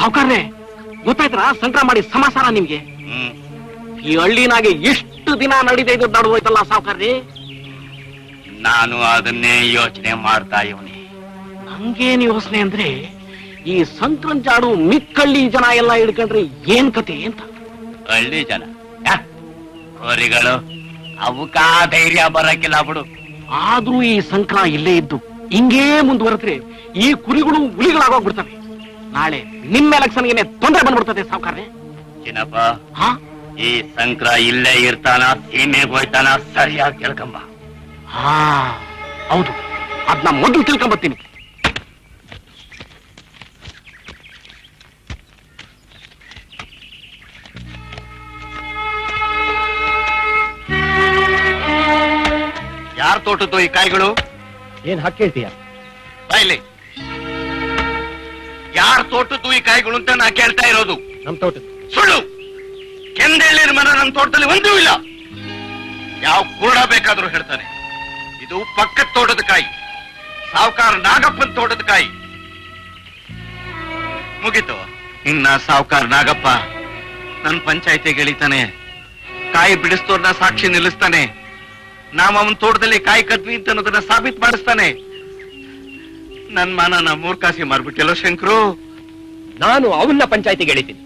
ಸಾವುಕಾರ್ರೆ ಗೊತ್ತಾಯ್ತರ ಸಂಕ್ರ ಮಾಡಿ ಸಮಾಚಾರ ನಿಮ್ಗೆ? ಈ ಹಳ್ಳಿನಾಗೆ ಎಷ್ಟು ದಿನ ನಡೀತಾ ಇದ್ದು ನಡುವೋಯ್ತಲ್ಲ ಸಾವುಕಾರ್ರಿ. ನಾನು ಅದನ್ನೇ ಯೋಚನೆ ಮಾಡ್ತಾ ಇವನಿ. ನಂಗೇನ್ ಯೋಚನೆ ಅಂದ್ರೆ ಈ ಸಂಕ್ರಂಚಾಡು ಮಿಕ್ಕಳ್ಳಿ ಜನ ಎಲ್ಲ ಹಿಡ್ಕೊಂಡ್ರೆ ಏನ್ ಕತೆ ಅಂತ. ಹಳ್ಳಿ ಜನ ಹೋರಿಗಳು ಅವಕ್ಕ ಧೈರ್ಯ ಬರಕ್ಕಿಲ್ಲ ಬಿಡು. ಆದ್ರೂ ಈ ಸಂಕ್ರ ಇಲ್ಲೇ ಇದ್ದು ಹಿಂಗೇ ಮುಂದುವರೆದ್ರೆ ಈ ಕುರಿಗಳು ಹುಲಿಗಳಾಗೋಗ್ಬಿಡ್ತವೆ. ನಾಳೆ ನಿಮ್ಮ ಎಲೆಕ್ಷನ್ಗೆ ತೊಂದರೆ ಬಂದ್ಬಿಡ್ತದೆ ಸಾವುಕಾರ್ರೆ. ಚಿನ್ನಪ್ಪ, ಈ ಸಂಕ್ರ ಇಲ್ಲೇ ಇರ್ತಾನ ಸೀಮೆಗೆ ಹೋಯ್ತಾನ ಸರಿಯಾಗಿ ಕೇಳ್ಕೊಂಬ. ಹೌದು, ಅದ್ನ ಮೊದಲು ತಿಳ್ಕೊಂಬತ್ತೀನಿ. ಯಾರ್ ತೋಟದ್ದು ಈ ಕಾಯಿಗಳು? ಏನ್ ಹಾಕಿ ಹೇಳ್ತೀಯ? ಬಾಯ್ಲಿ, ಯಾರ್ ತೋಟದ್ದು ಈ ಕಾಯಿಗಳು ಅಂತ ನಾ ಕೇಳ್ತಾ ಇರೋದು. ನಮ್ ತೋಟದ್ದು. ಸುಳ್ಳು. ಕೆಂದೇಳಿನ ಮರ ನನ್ನ ತೋಟದಲ್ಲಿ ಒಂದೂ ಇಲ್ಲ. ಯಾವ ಕೂಡ ಬೇಕಾದ್ರೂ ಹೇಳ್ತಾನೆ. ಇದು ಪಕ್ಕದ ತೋಟದ ಕಾಯಿ, ಸಾವುಕಾರ ನಾಗಪ್ಪನ ತೋಟದ ಕಾಯಿ. ಮುಗೀತು. ಇನ್ನ ಸಾವುಕಾರ ನಾಗಪ್ಪ ನನ್ನ ಪಂಚಾಯತಿಗೆ ಎಳಿತಾನೆ, ಕಾಯಿ ಬಿಡಿಸ್ತೋರ್ನ ಸಾಕ್ಷಿ ನಿಲ್ಲಿಸ್ತಾನೆ, ನಾವ್ ಅವನ ತೋಟದಲ್ಲಿ ಕಾಯಿ ಕದ್ವಿ ಅಂತ ಅನ್ನೋದನ್ನ ಸಾಬೀತ್ ಮಾಡಿಸ್ತಾನೆ. ನನ್ ಮಾನನ ಮೂರ್ಖಾಸಿ ಮಾರ್ಬಿಟ್ಟೆಲ್ಲೋ ಶಂಕರು. ನಾನು ಅವನ್ನ ಪಂಚಾಯತಿಗೆ ಎಳಿತೀನಿ.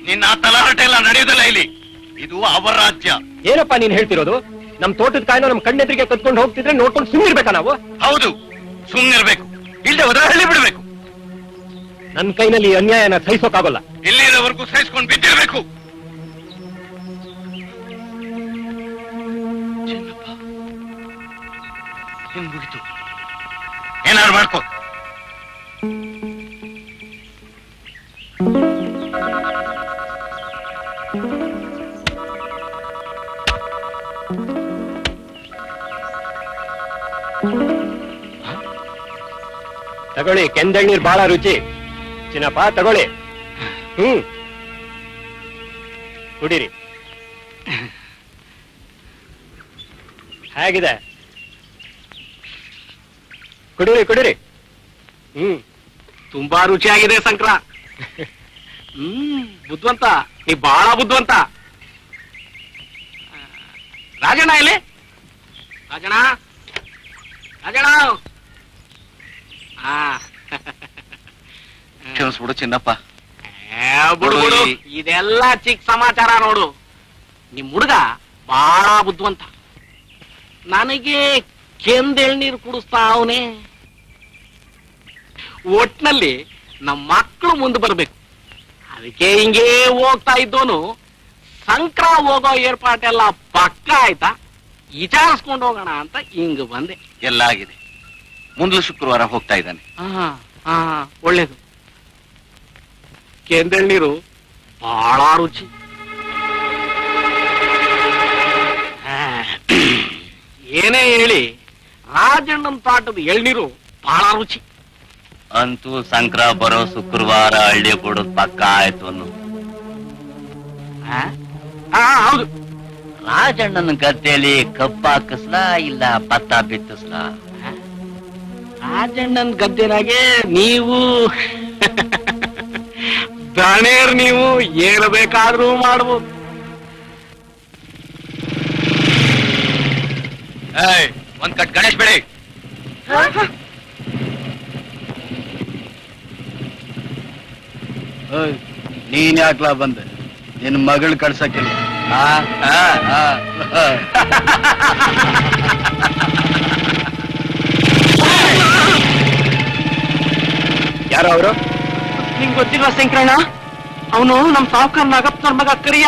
ನಿನ್ನ ತಲಾಟೆ ಎಲ್ಲ ನಡೆಯೋದಿಲ್ಲ ಇಲ್ಲಿ. ಇದು ಅವರ ರಾಜ್ಯ. ಏನಪ್ಪಾ ನೀನ್ ಹೇಳ್ತಿರೋದು? ನಮ್ ತೋಟದ ಕಾಯಿನ ನಮ್ ಕಣ್ಣೆದ್ರಿಗೆ ಕತ್ಕೊಂಡು ಹೋಗ್ತಿದ್ರೆ ನೋಡ್ಕೊಂಡು ಸುಮ್ಮನಿರ್ಬೇಕಾ ನಾವು? ಹೌದು, ಸುಮ್ಮನಿರ್ಬೇಕು. ಇಲ್ಲದೆ ಹೋದ್ರೆ ಹಳ್ಳಿ ಬಿಡ್ಬೇಕು. ನನ್ ಕೈನಲ್ಲಿ ಅನ್ಯಾಯನ ಸಹಿಸೋಕಾಗಲ್ಲ. ಇಲ್ಲಿರೋವರೆಗೂ ಸಹಿಸ್ಕೊಂಡು ಬಿದ್ದಿರ್ಬೇಕು. ಮುಗಿತು. ಏನಾದ್ರು ಮಾಡ್ಕೋ. ತಗೊಳ್ಳಿ, ಕೆಂದಣ್ಣೀರ್ ಬಹಳ ರುಚಿ. ಚಿನ್ನಪ್ಪ ತಗೊಳ್ಳಿ. ಕುಡೀರಿ. ಹೇಗಿದೆ? ಕುಡೀರಿ ಕುಡೀರಿ. ತುಂಬಾ ರುಚಿಯಾಗಿದೆ ಸಂಕ್ರ. ಬುದ್ಧಿವಂತ, ನೀ ಬಹಳ ಬುದ್ಧಿವಂತ. ರಾಜಣ್ಣ ಇಲ್ಲಿ? ರಾಜಣ್ಣ, ರಾಜಣ್ಣ. ಕ್ಷಮಿಸ್ಬಿಡು ಚಿನ್ನಪ್ಪ. ಬಿಡು ಬಿಡು, ಇದೆಲ್ಲ ಚಿಕ್ಕ ಸಮಾಚಾರ ನೋಡು. ನಿಮ್ ಹುಡುಗ ಬಹಳ ಬುದ್ಧಿವಂತ. ನನಗೆ ಕೆಂದೆಳ್ನೀರು ಕುಡಿಸ್ತಾ ಅವನೇ. ಒಟ್ನಲ್ಲಿ ನಮ್ಮ ಮಕ್ಕಳು ಮುಂದೆ ಬರ್ಬೇಕು. ಅದಕ್ಕೆ ಹಿಂಗೇ ಹೋಗ್ತಾ ಇದ್ದೋನು ಸಂಕ್ರ ಹೋಗೋ ಏರ್ಪಾಟೆಲ್ಲ ಪಕ್ಕ ಆಯ್ತಾ, ವಿಚಾರಿಸ್ಕೊಂಡು ಹೋಗೋಣ ಅಂತ ಹಿಂಗ ಬಂದೆ. ಎಲ್ಲ ಆಗಿದೆ. ಮುಂದ್ಲು ಶುಕ್ರವಾರ ಹೋಗ್ತಾ ಇದ್ದಾನೆ. ಒಳ್ಳೇದು. ಕೆಂದೆಳ್ನೀರು ಬಹಳ ರುಚಿ. ಏನೇ ಹೇಳಿ ರಾಜಣ್ಣನ ತೋಟದ ಎಳ್ನೀರು ಬಹಳ ರುಚಿ. ಅಂತೂ ಸಂಕ್ರ ಬರೋ ಶುಕ್ರವಾರ ಹಳ್ಳಿ ಕೊಡೋದು ಪಕ್ಕ ಆಯ್ತು ಅನ್ನು. ಹೌದು. ರಾಜಣ್ಣನ ಗದ್ದೆಯಲ್ಲಿ ಕಬ್ಬು ಹಾಕಿಸ್ಲಾ ಇಲ್ಲ ಭತ್ತ ಬಿತ್ತಿಸ್ಲಾ? ರಾಜಣ್ಣನ ಗದ್ದೆನಾಗೆ ನೀವು ದಣೇರ್, ನೀವು ಏನು ಬೇಕಾದ್ರೂ ಮಾಡ್ಬೋದು. ಒಂದ್ ಕಟ್ ಗಣೇಶ್ ಬೆಳೆ. ನೀನ್ ಯಾಕ್ಲಾ ಬಂದೆ? ನಿನ್ ಮಗಳು ಕಳ್ಸಕ್ಕಿಲ್ಲ. ಯಾರು ಅವರು? ನಿಂಗ್ ಗೊತ್ತಿಲ್ವಾ ಶಂಕರಣ್ಣ? ಅವನು ನಮ್ ಸಾವುಕಾರ ನಾಗಪ್ಪನ ಮಗ ಕರಿಯ.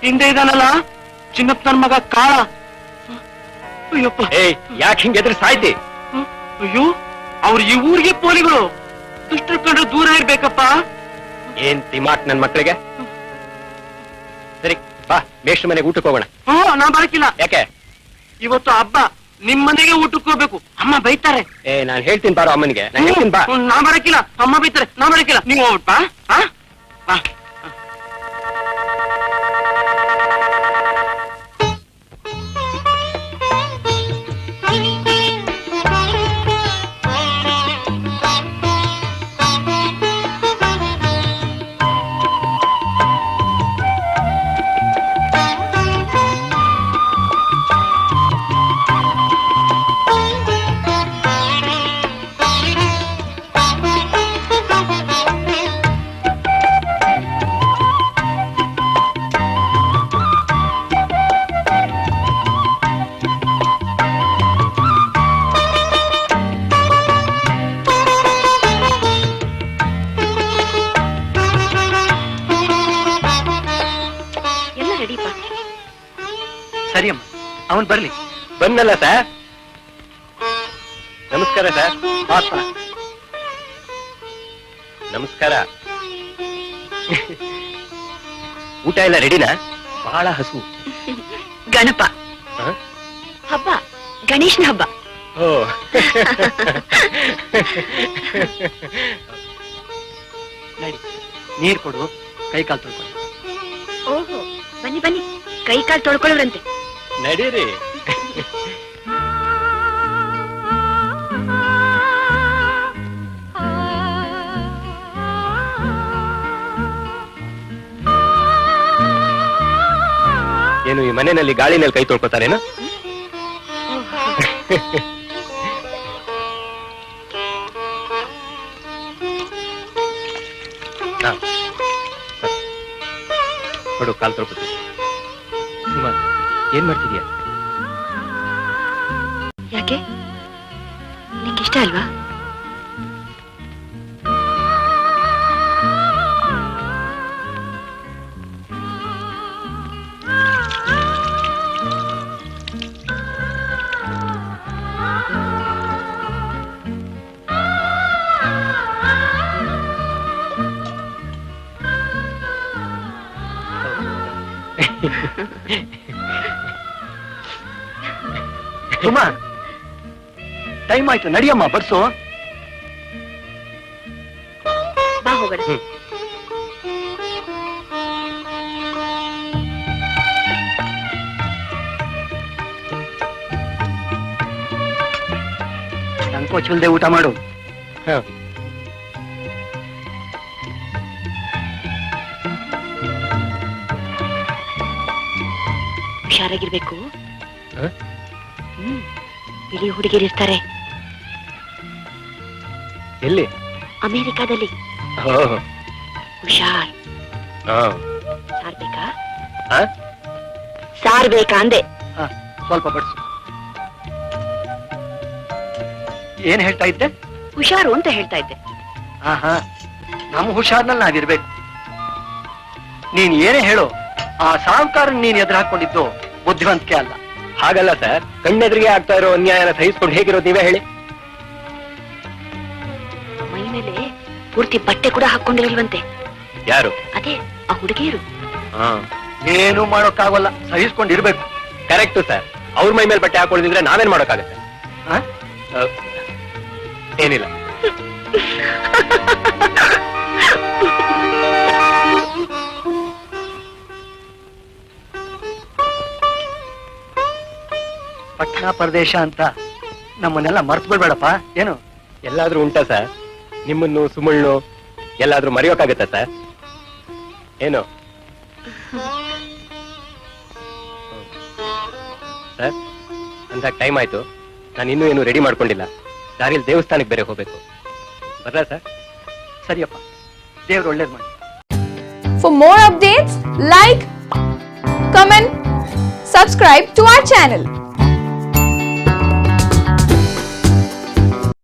ಹಿಂದೆ ಇದಾನಲ್ಲ ಚಿನ್ನಪ್ಪನ ಮಗ ಕಾಳ. ಅಯ್ಯಪ್ಪ, ಯಾಕೆ ಹಿಂಗೆ ಎದುರು ಸಾಯ್ತಿ? ಅಯ್ಯೋ, ಅವ್ರು ಈ ಊರಿಗೆ ಪೋಲಿಗಳು. ದುಷ್ಟರು ಕಂಡ್ರೆ ದೂರ ಇರ್ಬೇಕಪ್ಪ. ಏನ್ ತಿಮಾಕ್ ನನ್ ಮಕ್ಕಳಿಗೆ. ಸರಿ ಬಾ, ಮೇಷ್ಟ್ರ ಮನೆಗೆ ಊಟಕ್ಕೆ ಹೋಗೋಣ. ನಾ ಬರಕಿಲ್ಲ. ಯಾಕೆ? ಇವತ್ತು ಹಬ್ಬ, ನಿಮ್ ಮನೆಗೆ ಊಟಕ್ಕೆ ಹೋಗ್ಬೇಕು. ಅಮ್ಮ ಬೈತಾರೆ. ನಾನ್ ಹೇಳ್ತೀನಿ ಬಾರೋ ಅಮ್ಮನಿಗೆ. ನಾ ಬರಕಿಲ್ಲ, ಅಮ್ಮ ಬೈತಾರೆ. ನಾ ಬರಕಿಲ್ಲ. ನೀವು ಹೋಗ್ಬಿಟ್ಪಾ. ಅವನ್ ಬರ್ಲಿ. ಬಂದಲ್ಲ ಸರ್. ನಮಸ್ಕಾರ ಸರ್. ನಮಸ್ಕಾರ. ಊಟ ಎಲ್ಲ ರೆಡಿನಾ? ಬಹಳ ಹಸು. ಗಣಪ ಹಬ್ಬ, ಗಣೇಶನ ಹಬ್ಬ. ಓ ನಡಿ, ನೀರ್ ಕೊಡು, ಕೈ ಕಾಲು ತೊಳ್ಕೊಳ್ಳಿ. ಓಹೋ, ಬನ್ನಿ ಬನ್ನಿ, ಕೈ ಕಾಲು ತೊಳ್ಕೊಳ್ಳೋರಂತೆ. ನಡೀರಿ. ಏನು ಈ ಮನೆಯಲ್ಲಿ ಗಾಳಿನಲ್ಲಿ ಕೈ ತೊಳ್ಕೊತಾರೇನು? ಕೊಡು, ಕಾಲು ತೊಳ್ಕೊತೀನಿ. ಸುಮಾ, ಏನ್ ಮಾಡ್ತಿದ್ಯಾ? ಯಾಕೆ, ನಿಂಗೆ ಇಷ್ಟ ಅಲ್ವಾ? ಸುಮಾ, ಟೈಮ್ ಆಯ್ತು, ನಡಿಯಮ್ಮ, ಬಡ್ಸು. ಬಾ ಹೋಗೋಣ. ಸಂಕೋಚವಿಲ್ಲದೆ ಊಟ ಮಾಡು. ಹುಷಾರಾಗಿರ್ಬೇಕು. ಬಿಳಿ ಹುಡುಗಿರಿರ್ತಾರೆ ಎಲ್ಲಿ? ಅಮೆರಿಕಾದಲ್ಲಿ. ಹುಷಾರ್. ಸಾರ್ಬೇಕಾ? ಸಾರ್ಬೇಕಾ ಅಂದೆ. ಸ್ವಲ್ಪ ಬಡ್ಸು. ಏನ್ ಹೇಳ್ತಾ ಇದ್ದೆ? ಹುಷಾರು ಅಂತ ಹೇಳ್ತಾ ಇದ್ದೆ. ಹಾ, ನಮ್ಮ ಹುಷಾರ್ನಲ್ಲಿ ನಾವಿರ್ಬೇಕು. ನೀನ್ ಏನೇ ಹೇಳು, ಆ ಸಾಹುಕಾರ ನೀನ್ ಎದುರು ಹಾಕೊಂಡಿದ್ದು ಬುದ್ಧಿವಂತಿಕೆ ಅಲ್ಲ. ಹಾಗಲ್ಲ ಸರ್, ಕಣ್ಣೆದುರಿಗೆ ಆಗ್ತಾ ಇರೋ ಅನ್ಯಾಯನ ಸಹಿಸ್ಕೊಂಡು ಹೇಗಿರೋದು ನೀವೇ ಹೇಳಿ. ಮೈ ಮೇಲೆ ಪೂರ್ತಿ ಬಟ್ಟೆ ಕೂಡ ಹಾಕೊಂಡಿರಲ್ವಂತೆ. ಯಾರು? ಅದೇ ಆ ಹುಡುಗಿಯರು. ಏನು ಮಾಡೋಕ್ಕಾಗಲ್ಲ, ಸಹಿಸ್ಕೊಂಡಿರ್ಬೇಕು. Correct sir. ಅವ್ರ ಮೈ ಮೇಲೆ ಬಟ್ಟೆ ಹಾಕೊಳ್ಳಿದ್ರೆ ನಾವೇನ್ ಮಾಡೋಕ್ಕಾಗತ್ತೆ? ಏನಿಲ್ಲ. ಪಟ್ಟಣ ಪ್ರದೇಶ ಅಂತ ನಮ್ಮನ್ನೆಲ್ಲ ಮರ್ತು ಬಿಡ್ಬೇಡಪ್ಪ. ಏನು ಎಲ್ಲಾದ್ರೂ ಉಂಟಾ ಸರ್? ನಿಮ್ಮನ್ನು ಸುಮಣ್ಣು ಎಲ್ಲಾದ್ರೂ ಮರೆಯೋಕ್ಕಾಗತ್ತಾ ಸರ್? ಏನು ಸರ್? ಅಂದಾಗ ಟೈಮ್ ಆಯ್ತು. ನಾನು ಇನ್ನೂ ಏನು ರೆಡಿ ಮಾಡ್ಕೊಂಡಿಲ್ಲ. ದಾರಿಯಲ್ಲಿ ದೇವಸ್ಥಾನಕ್ಕೆ ಬೇರೆ ಹೋಗ್ಬೇಕು. ಬರ್ಲಾ ಸರ್? ಸರಿಯಪ್ಪ, ದೇವ್ರು ಒಳ್ಳೇದ್ ಮಾಡಿ. For more updates, like, comment, subscribe to our channel.